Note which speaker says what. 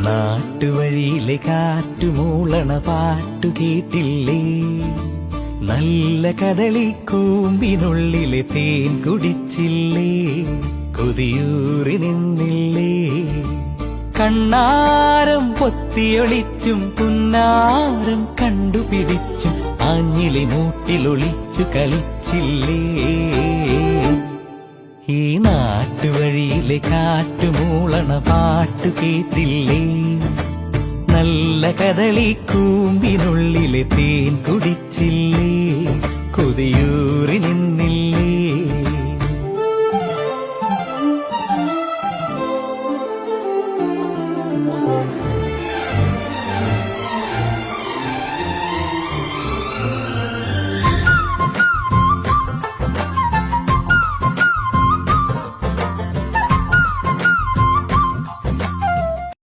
Speaker 1: നാട്ടുവഴിയിലെ കാറ്റുമൂളണ പാട്ടു കേട്ടില്ലേ? നല്ല കദളിക്കൂമ്പിനുള്ളിലെ തേൻ കുടിച്ചില്ലേ? കൊതിയൂറി നിന്നില്ലേ? കണ്ണാരം പൊത്തിയൊളിച്ചും പുന്നാരം കണ്ടുപിടിച്ചും ആഞ്ഞിലി മൂട്ടിലൊളിച്ചു കളിച്ചില്ലേ? ഈ നാട്ടുവഴിയിലെ കാറ്റുമൂളണ പാട്ടു കേട്ടില്ലേ? നല്ല കദളിക്കൂമ്പിനുള്ളിലെ തേൻ കുടിച്ചില്ലേ? കൊതിയൂറി നിന്നില്ലേ?